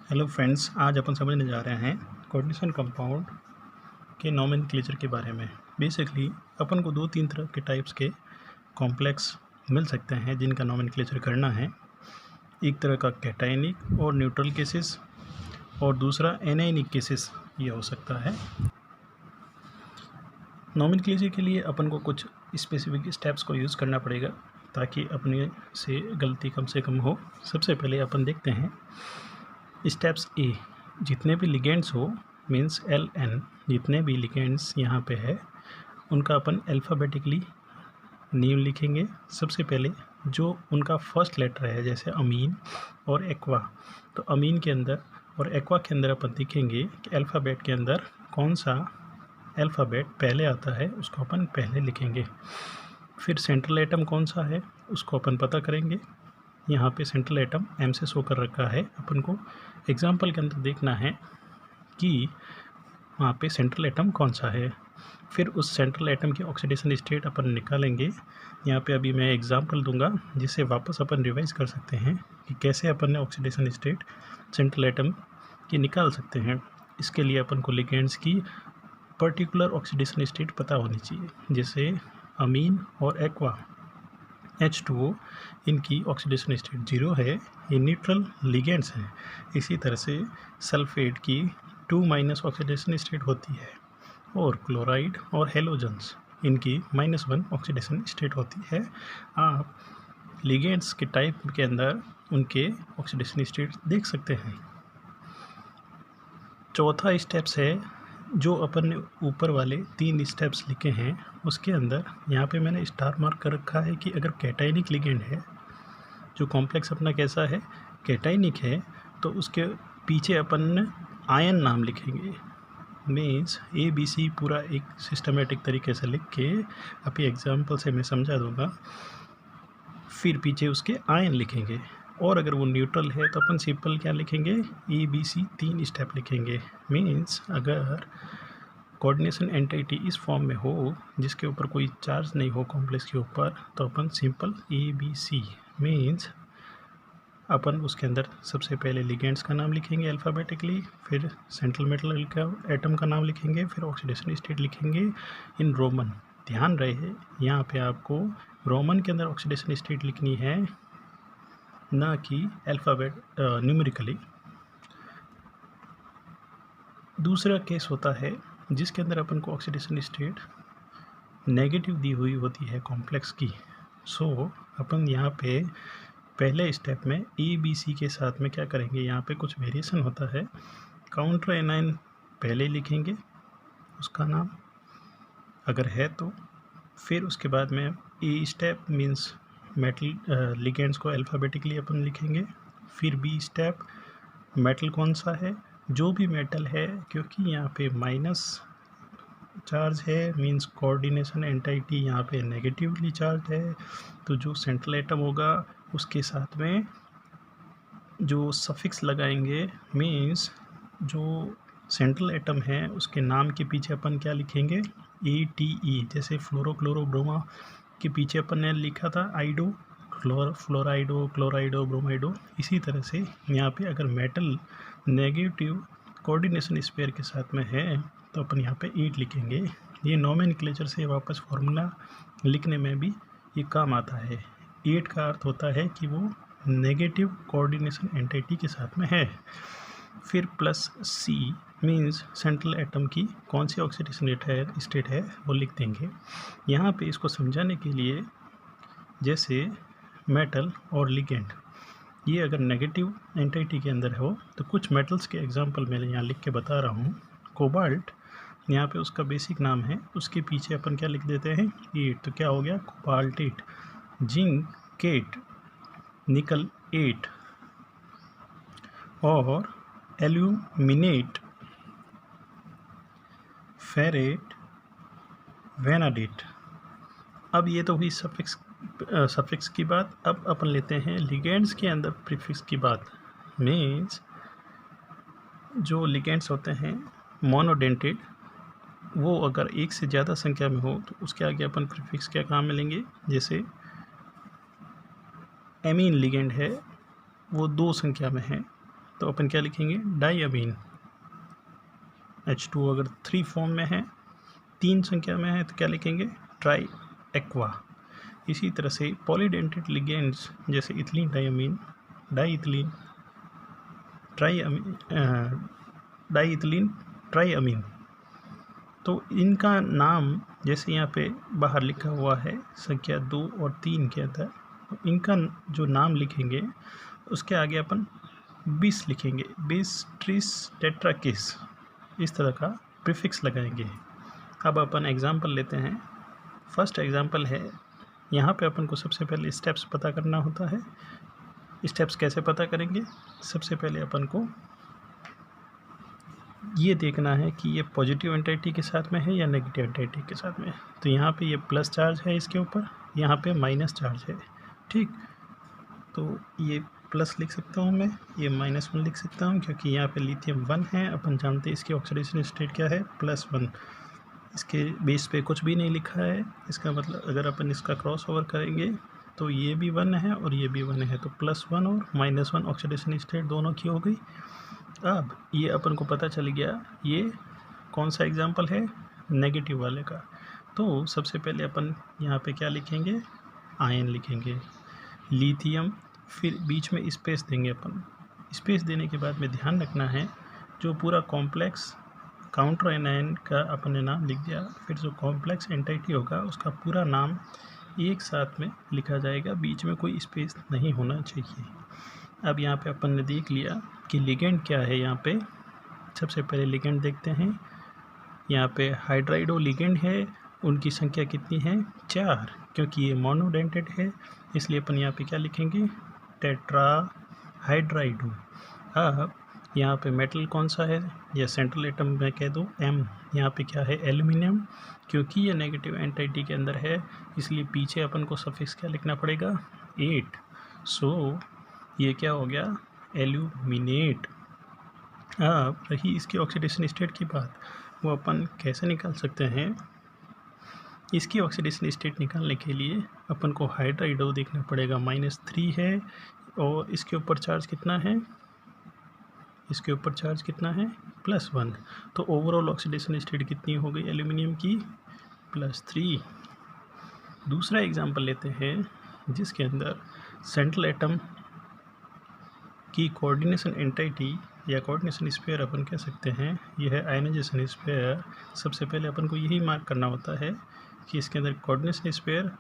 Hello friends, आज अपन समझने जा रहे हैं कोऑर्डिनेशन कंपाउंड के नोमेनक्लेचर के बारे में। बेसिकली अपन को 2-3 तरह के टाइप्स के कॉम्प्लेक्स मिल सकते हैं जिनका नोमेनक्लेचर करना है। एक तरह का कैटायनिक और न्यूट्रल केसेस और दूसरा एनायनिक केसेस ये हो सकता है। नोमेनक्लेचर के लिए अपन को कुछ स्पेसिफिक स्टेप्स को यूज़ करना पड़ेगा ताकि अपने से गलती कम से कम हो। सबसे पहले अपन देखते हैं स्टेप्स ए। जितने भी लिगेंड्स हो मीन्स LN, जितने भी लिगेंड्स यहाँ पे है उनका अपन अल्फ़ाबेटिकली नेम लिखेंगे। सबसे पहले जो उनका फर्स्ट लेटर है, जैसे अमीन और एक्वा, तो अमीन के अंदर और एक्वा के अंदर अपन देखेंगे कि अल्फ़ाबेट के अंदर कौन सा अल्फ़ाबेट पहले आता है उसको अपन पहले लिखेंगे। फिर सेंट्रल एटम कौन सा है उसको अपन पता करेंगे। यहाँ पे सेंट्रल एटम M से शो कर रखा है। अपन को एग्जाम्पल के अंदर देखना है कि वहाँ पे सेंट्रल एटम कौन सा है। फिर उस सेंट्रल एटम की ऑक्सीडेशन स्टेट अपन निकालेंगे। यहाँ पे अभी मैं एग्जाम्पल दूंगा जिससे वापस अपन रिवाइज कर सकते हैं कि कैसे अपन ने ऑक्सीडेशन स्टेट सेंट्रल एटम की निकाल सकते हैं। इसके लिए अपन को लिगेंड्स की पर्टिकुलर ऑक्सीडेशन स्टेट पता होनी चाहिए। जैसे अमीन और एक्वा H2O, इनकी ऑक्सीडेशन स्टेट 0 है, ये न्यूट्रल लिगेंड्स हैं। इसी तरह से सल्फेट की 2- ऑक्सीडेशन स्टेट होती है और क्लोराइड और हेलोजन्स इनकी -1 ऑक्सीडेशन स्टेट होती है। आप लिगेंड्स के टाइप के अंदर उनके ऑक्सीडेशन स्टेट देख सकते हैं। चौथा स्टेप्स है जो अपन ने ऊपर वाले 3 स्टेप्स लिखे हैं उसके अंदर यहाँ पे मैंने स्टार मार्क कर रखा है कि अगर कैटायनिक लिगेंड है, जो कॉम्प्लेक्स अपना कैसा है कैटायनिक है, तो उसके पीछे अपन आयन नाम लिखेंगे। मीन्स ABC पूरा एक सिस्टमेटिक तरीके से लिख के अभी एग्जाम्पल से मैं समझा दूंगा। फिर पीछे उसके आयन लिखेंगे। और अगर वो न्यूट्रल है तो अपन सिंपल क्या लिखेंगे, ABC 3 स्टेप लिखेंगे। मीन्स अगर कोऑर्डिनेशन एंटिटी इस फॉर्म में हो जिसके ऊपर कोई चार्ज नहीं हो कॉम्प्लेक्स के ऊपर, तो अपन सिंपल ABC मीन्स अपन उसके अंदर सबसे पहले लिगेंड्स का नाम लिखेंगे अल्फ़ाबेटिकली, फिर सेंट्रल मेटल का एटम का नाम लिखेंगे, फिर ऑक्सीडेशन स्टेट लिखेंगे इन रोमन। ध्यान रहे यहाँ पे आपको रोमन के अंदर ऑक्सीडेशन स्टेट लिखनी है, ना कि अल्फ़ाबेट न्यूमेरिकली। दूसरा केस होता है जिसके अंदर अपन को ऑक्सीडेशन स्टेट नेगेटिव दी हुई होती है कॉम्प्लेक्स की। सो अपन यहाँ पे पहले स्टेप में ABC के साथ में क्या करेंगे, यहाँ पे कुछ वेरिएशन होता है। काउंटर एनायन पहले लिखेंगे उसका नाम अगर है तो, फिर उसके बाद में A step means metal ligands को अल्फ़ाबेटिकली अपन लिखेंगे। फिर B स्टेप मेटल कौन सा है, जो भी मेटल है, क्योंकि यहाँ पे माइनस चार्ज है मीन्स कोऑर्डिनेशन एंटिटी यहाँ पे नेगेटिवली चार्ज है, तो जो सेंट्रल एटम होगा उसके साथ में जो सफिक्स लगाएंगे मीन्स जो सेंट्रल एटम है उसके नाम के पीछे अपन क्या लिखेंगे, ATE। जैसे फ्लोरोक्लोरोब्रोमा के पीछे अपन ने लिखा था आइडो, फ्लोराइडो, क्लोराइडो, ब्रोमाइडो। इसी तरह से यहाँ पे अगर मेटल नेगेटिव कोऑर्डिनेशन स्पेयर के साथ में है तो अपन यहाँ पे 8 लिखेंगे। ये नोमेनक्लेचर से वापस फॉर्मूला लिखने में भी ये काम आता है। 8 का अर्थ होता है कि वो नेगेटिव कोऑर्डिनेशन एंटिटी के साथ में है। फिर +C मीन्स सेंट्रल एटम की कौन सी ऑक्सीडेशन स्टेट है वो लिख देंगे। यहाँ पे इसको समझाने के लिए जैसे मेटल और लिगेंड ये अगर नेगेटिव एंटिटी के अंदर हो तो कुछ मेटल्स के एग्जांपल मैं यहाँ लिख के बता रहा हूँ। कोबाल्ट यहाँ पे उसका बेसिक नाम है, उसके पीछे अपन क्या लिख देते हैं 8, तो क्या हो गया कोबाल्टेट। जिंक 8, निकल 8 और एल्यूमिनेट, फेरेट, वेनाडेट। अब ये तो हुई सफिक्स की बात। अब अपन लेते हैं लिगेंड्स के अंदर प्रीफिक्स की बात। मीन्स जो लिगेंड्स होते हैं मोनोडेंटेड, वो अगर एक से ज़्यादा संख्या में हो तो उसके आगे अपन प्रीफिक्स क्या काम में लेंगे। जैसे एमीन लिगेंड है वो 2 संख्या में है तो अपन क्या लिखेंगे, डाईअमीन। H2 अगर 3 फॉर्म में है, 3 संख्या में है, तो क्या लिखेंगे, ट्राई एक्वा। इसी तरह से पॉलीडेंटेड लिगेंड्स जैसे इथिलीन डाईअमीन, डाईइथिलीन, डाईइथिलीन ट्राईअमीन, तो इनका नाम जैसे यहाँ पे बाहर लिखा हुआ है संख्या 2 और 3 के अंदर, तो इनका जो नाम लिखेंगे उसके आगे अपन बिस लिखेंगे, बिस, ट्रिस, टेट्राकिस, इस तरह का प्रीफिक्स लगाएंगे। अब अपन एग्जाम्पल लेते हैं। फर्स्ट एग्जाम्पल है, यहाँ पे अपन को सबसे पहले स्टेप्स पता करना होता है। स्टेप्स कैसे पता करेंगे, सबसे पहले अपन को ये देखना है कि ये पॉजिटिव एंटिटी के साथ में है या नेगेटिव एंटिटी के साथ में है। तो यहाँ पे ये प्लस चार्ज है इसके ऊपर, यहाँ पे माइनस चार्ज है, ठीक। तो ये प्लस लिख सकता हूँ मैं, ये -1 लिख सकता हूँ, क्योंकि यहाँ पे लिथियम 1 है, अपन जानते हैं इसकी ऑक्सीडेशन स्टेट क्या है, +1। इसके बेस पे कुछ भी नहीं लिखा है, इसका मतलब अगर अपन इसका क्रॉस ओवर करेंगे तो ये भी 1 है और ये भी 1 है, तो +1 और -1 ऑक्सीडेशन स्टेट दोनों की हो गई। अब ये अपन को पता चल गया ये कौन सा एग्जाम्पल है, नेगेटिव वाले का। तो सबसे पहले अपन यहाँ पे क्या लिखेंगे, आयन लिखेंगे, लिथियम, फिर बीच में स्पेस देंगे अपन। स्पेस देने के बाद में ध्यान रखना है, जो पूरा कॉम्प्लेक्स काउंटर एनायन का अपन ने नाम लिख दिया, फिर जो कॉम्प्लेक्स एंटिटी होगा उसका पूरा नाम एक साथ में लिखा जाएगा, बीच में कोई स्पेस नहीं होना चाहिए। अब यहाँ पे अपन ने देख लिया कि लिगेंड क्या है। यहाँ पे सबसे पहले लिगेंड देखते हैं। यहाँ पे हाइड्राइडो लिगेंड है, उनकी संख्या कितनी है, 4, क्योंकि ये मोनोडेंटेड है, इसलिए अपन यहाँ पे क्या लिखेंगे, टेट्रा हाइड्राइडो। अब यहाँ पे मेटल कौन सा है, या सेंट्रल एटम में कह दो M, यहाँ पे क्या है, एल्यूमिनियम, क्योंकि ये नेगेटिव एंटिटी के अंदर है, इसलिए पीछे अपन को सफिक्स क्या लिखना पड़ेगा, 8। सो ये क्या हो गया, एल्यूमिनेट। अब रही इसकी ऑक्सीडेशन स्टेट की बात, वो अपन कैसे निकाल सकते हैं। इसकी ऑक्सीडेशन स्टेट निकालने के लिए अपन को हाइड्राइडो देखना पड़ेगा, -3 है, और इसके ऊपर चार्ज कितना है, इसके ऊपर चार्ज कितना है, +1। तो ओवरऑल ऑक्सीडेशन स्टेट कितनी हो गई एल्यूमिनियम की, +3। दूसरा एग्जांपल लेते हैं, जिसके अंदर सेंट्रल एटम की कोऑर्डिनेशन एंटिटी या कोऑर्डिनेशन स्फीयर अपन कह सकते हैं, यह है आयनाइजेशन स्फीयर। सबसे पहले अपन को यही मार्क करना होता है कि इसके अंदर कोऑर्डिनेशन स्फीयर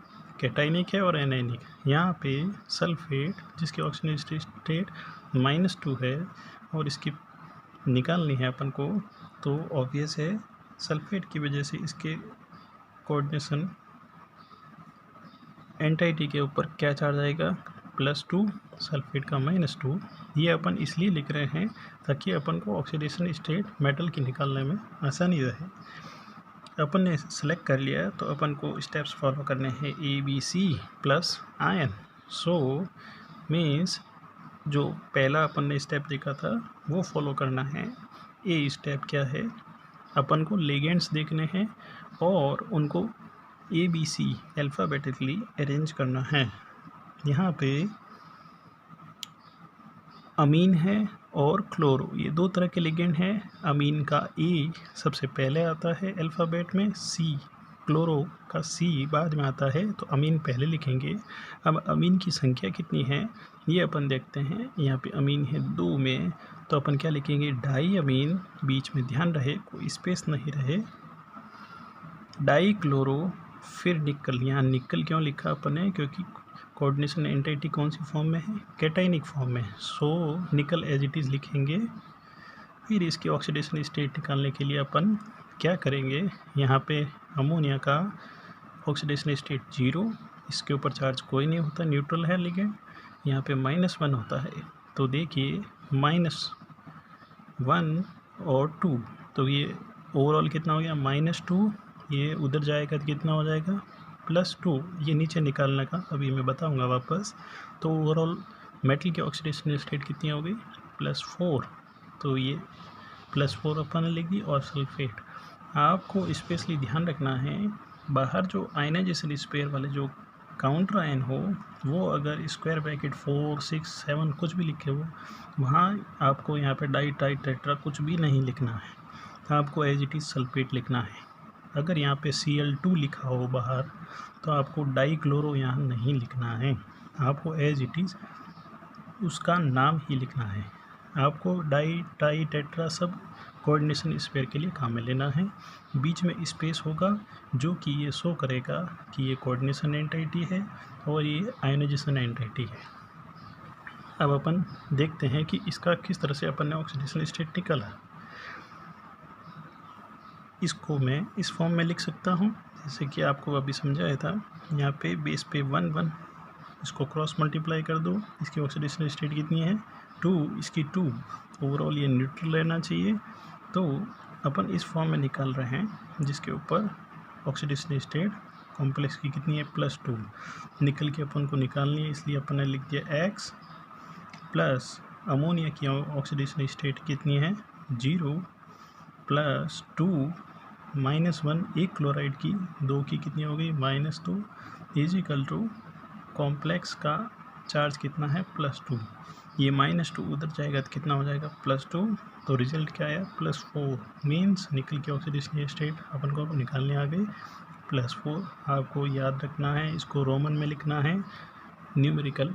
कैटाइनिक है और एनायनिक। यहाँ पे सल्फेट, जिसकी ऑक्सीडेशन स्टेट -2 है, और इसकी निकालनी है अपन को, तो ऑब्वियस है सल्फेट की वजह से इसके कोऑर्डिनेशन एंटिटी के ऊपर क्या चार्ज आएगा, +2, सल्फेट का -2। ये अपन इसलिए लिख रहे हैं ताकि अपन को ऑक्सीडेशन स्टेट मेटल की निकालने में आसानी रहे। अपन ने सेलेक्ट कर लिया, तो अपन को स्टेप्स फॉलो करने हैं, ABC plus ion. So means जो पहला अपन ने स्टेप देखा था वो फॉलो करना है। ए स्टेप क्या है, अपन को लिगेंड्स देखने हैं और उनको ABC अल्फ़ाबेटिकली अरेंज करना है। यहाँ पे अमीन है और क्लोरो, ये 2 तरह के लिगेंड हैं। अमीन का ए सबसे पहले आता है अल्फ़ाबेट में, सी क्लोरो का सी बाद में आता है, तो अमीन पहले लिखेंगे। अब अमीन की संख्या कितनी है ये अपन देखते हैं। यहाँ पे अमीन है 2 में, तो अपन क्या लिखेंगे, डाई अमीन, बीच में ध्यान रहे कोई स्पेस नहीं रहे, डाई क्लोरो, फिर निकल। यहाँ निकल क्यों लिखा अपन ने, क्योंकि कोऑर्डिनेशन एंटिटी कौन सी फॉर्म में है, कैटाइनिक फॉर्म में, सो निकल एज इट इज़ लिखेंगे। फिर इसकी ऑक्सीडेशन स्टेट निकालने के लिए अपन क्या करेंगे, यहाँ पे अमोनिया का ऑक्सीडेशन स्टेट 0, इसके ऊपर चार्ज कोई नहीं होता, न्यूट्रल है लिगेंड। यहाँ पे -1 होता है, तो देखिए -1 और 2, तो ये ओवरऑल कितना हो गया, -2, ये उधर जाएगा तो कितना हो जाएगा, +2। ये नीचे निकालने का अभी मैं बताऊंगा वापस। तो ओवरऑल मेटल की ऑक्सीडेशन स्टेट कितनी हो गई, +4, तो ये +4 अपन ने लिख दी। और सल्फेट, आपको स्पेशली ध्यान रखना है, बाहर जो आयनाइजेशन स्पेयर वाले जो काउंटर आयन हो वो अगर स्क्वायर ब्रैकेट 4, 6, 7 कुछ भी लिखे हो, वहाँ आपको यहाँ पे डाई ट्राई टेट्रा कुछ भी नहीं लिखना है, आपको एज इट इज़ सल्फेट लिखना है। अगर यहाँ पे Cl2 लिखा हो बाहर तो आपको डाई क्लोरो यहाँ नहीं लिखना है, आपको एज इट इज़ उसका नाम ही लिखना है। आपको डाई ट्राई टेट्रा सब कोऑर्डिनेशन स्पेयर के लिए काम में लेना है। बीच में स्पेस होगा जो कि ये शो करेगा कि ये कोऑर्डिनेशन एंटिटी है और ये आयोनाइजेशन एंटिटी है। अब अपन देखते हैं कि इसका किस तरह से अपन ने ऑक्सीडेशन स्टेट निकाला। इसको मैं इस फॉर्म में लिख सकता हूँ जैसे कि आपको अभी समझाया था। यहाँ पे बेस पे 1 1 इसको क्रॉस मल्टीप्लाई कर दो, इसकी ऑक्सीडेशन स्टेट कितनी है 2, इसकी 2, ओवरऑल ये न्यूट्रल रहना चाहिए। तो अपन इस फॉर्म में निकाल रहे हैं जिसके ऊपर ऑक्सीडेशन स्टेट कॉम्प्लेक्स की कितनी है +2 निकल के अपन को निकालनी है, इसलिए अपन ने लिख दिया X प्लस अमोनिया की ऑक्सीडेशन स्टेट कितनी है 0 प्लस 2 -1, एक क्लोराइड की 2 की कितनी हो गई -2 इज इक्वल टू कॉम्प्लेक्स का चार्ज कितना है +2। ये -2 उधर जाएगा तो कितना हो जाएगा +2, तो रिजल्ट क्या आया +4। मीन्स निकल के ऑक्सीडेशन स्टेट अपन को निकालने आ गए +4। आपको याद रखना है, इसको रोमन में लिखना है, न्यूमेरिकल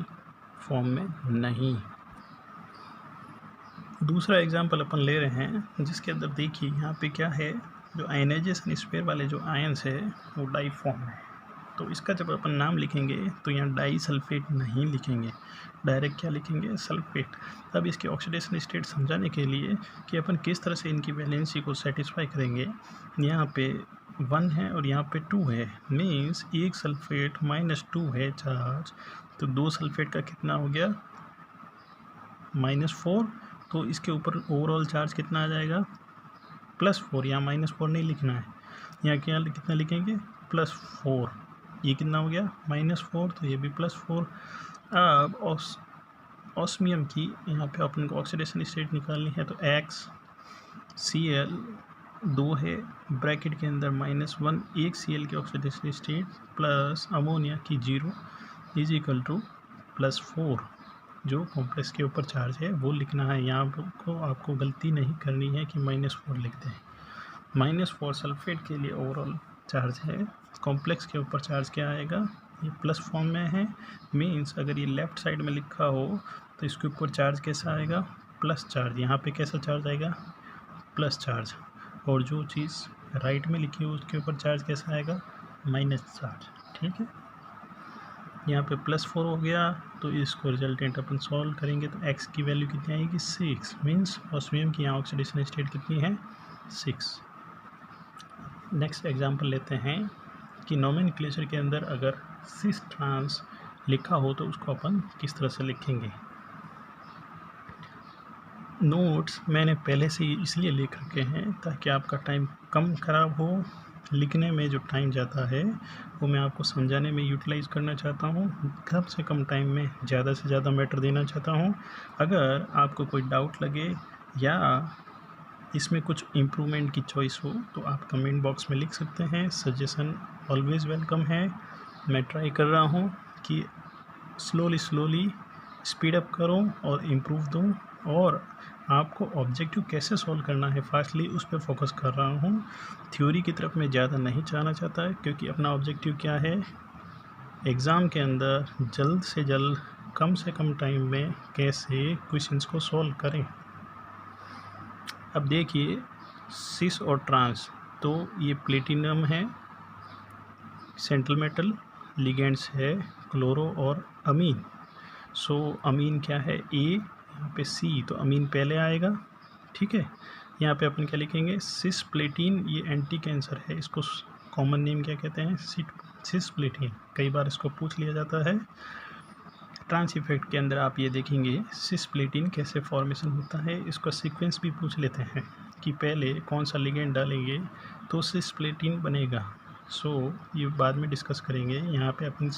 फॉर्म में नहीं। दूसरा एग्जाम्पल अपन ले रहे हैं जिसके अंदर देखिए यहाँ पे क्या है, जो आयनाइजेशन स्पेयर वाले जो आयन्स है वो डाई फॉर्म है। तो इसका जब अपन नाम लिखेंगे तो यहाँ डाई सल्फेट नहीं लिखेंगे, डायरेक्ट क्या लिखेंगे सल्फेट। अब इसके ऑक्सीडेशन स्टेट समझाने के लिए कि अपन किस तरह से इनकी वैलेंसी को सेटिस्फाई करेंगे, यहाँ पे 1 है और यहाँ पे 2 है, मीन्स एक सल्फेट -2 है चार्ज, तो 2 सल्फेट का कितना हो गया -4। तो इसके ऊपर ओवरऑल चार्ज कितना आ जाएगा +4। यहाँ -4 नहीं लिखना है, यहाँ क्या कितना लिखेंगे +4। ये कितना हो गया -4, तो ये भी +4। अब ऑस्मियम की यहाँ पे अपन को ऑक्सीडेशन स्टेट निकालनी है, तो X Cl 2 है ब्रैकेट के अंदर -1, एक Cl की ऑक्सीडेशन स्टेट प्लस अमोनिया की 0 इज इक्वल टू +4। जो कॉम्प्लेक्स के ऊपर चार्ज है वो लिखना है। यहाँ को आपको गलती नहीं करनी है कि -4 लिखते हैं। -4 सल्फेट के लिए ओवरऑल चार्ज है, कॉम्प्लेक्स के ऊपर चार्ज क्या आएगा, ये प्लस फॉर्म में है। मीन्स अगर ये लेफ़्ट साइड में लिखा हो तो इसके ऊपर चार्ज कैसा आएगा प्लस चार्ज, यहाँ पे कैसा चार्ज आएगा प्लस चार्ज, और जो चीज़ राइट में लिखी हो उसके ऊपर चार्ज कैसा आएगा माइनस चार्ज। ठीक है, यहाँ पे +4 हो गया, तो इसको रिजल्टेंट अपन सॉल्व करेंगे तो x की वैल्यू कितनी आएगी 6। मीन्स ऑस्मियम की यहाँ ऑक्सीडेशन स्टेट कितनी है 6। नेक्स्ट एग्जांपल लेते हैं कि नोमेनक्लेचर के अंदर अगर सिस ट्रांस लिखा हो तो उसको अपन किस तरह से लिखेंगे। नोट्स मैंने पहले से ही इसलिए लिख रखे हैं ताकि आपका टाइम कम ख़राब हो, लिखने में जो टाइम जाता है वो मैं आपको समझाने में यूटिलाइज़ करना चाहता हूँ, कम से कम टाइम में ज़्यादा से ज़्यादा मैटर देना चाहता हूँ। अगर आपको कोई डाउट लगे या इसमें कुछ इम्प्रूवमेंट की चॉइस हो तो आप कमेंट बॉक्स में लिख सकते हैं। सजेशन ऑलवेज़ वेलकम है। मैं ट्राई कर रहा हूँ कि स्लोली स्पीड अप करूँ और इम्प्रूव दूँ, और आपको ऑब्जेक्टिव कैसे सॉल्व करना है फास्टली उस पर फोकस कर रहा हूँ। थ्योरी की तरफ मैं ज़्यादा नहीं जाना चाहता है, क्योंकि अपना ऑब्जेक्टिव क्या है, एग्ज़ाम के अंदर जल्द से जल्द कम से कम टाइम में कैसे क्वेश्चंस को सॉल्व करें। अब देखिए सिस और ट्रांस, तो ये प्लेटिनम है सेंट्रल मेटल, लिगेंड्स है क्लोरो और अमीन। सो अमीन क्या है A, यहाँ पे C, तो अमीन पहले आएगा। ठीक है, यहाँ पे अपन क्या लिखेंगे सिस प्लेटिन, ये एंटी कैंसर है, इसको कॉमन नेम क्या कहते हैं सिस प्लेटिन, कई बार इसको पूछ लिया जाता है। ट्रांस इफेक्ट के अंदर आप ये देखेंगे सिस प्लेटिन कैसे फॉर्मेशन होता है, इसका सीक्वेंस भी पूछ लेते हैं कि पहले कौन सा लिगेंड डालेंगे तो सिस प्लेटिन बनेगा। सो ये बाद में डिस्कस करेंगे। यहाँ पे अपन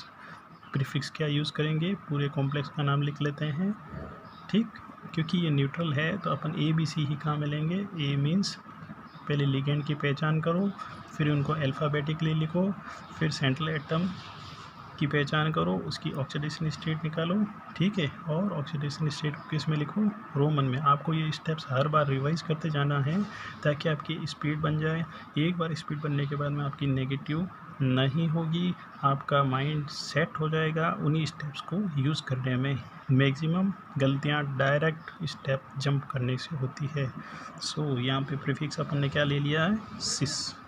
प्रीफिक्स क्या यूज़ करेंगे, पूरे कॉम्प्लेक्स का नाम लिख लेते हैं। ठीक, क्योंकि ये न्यूट्रल है तो अपन ABC ही काम में लेंगे। A मीन्स पहले लिगेंड की पहचान करो, फिर उनको अल्फ़ाबेटिकली लिखो, फिर सेंट्रल एटम की पहचान करो, उसकी ऑक्सीडेशन स्टेट निकालो, ठीक है। और ऑक्सीडेशन स्टेट को किस में लिखो, रोमन में। आपको ये स्टेप्स हर बार रिवाइज करते जाना है ताकि आपकी स्पीड बन जाए। एक बार स्पीड बनने के बाद में आपकी नेगेटिव नहीं होगी, आपका माइंड सेट हो जाएगा उन्हीं स्टेप्स को यूज़ करने में। मैक्सिमम गलतियाँ डायरेक्ट स्टेप जंप करने से होती है। सो यहाँ पे प्रीफिक्स अपन ने क्या ले लिया है, सिस।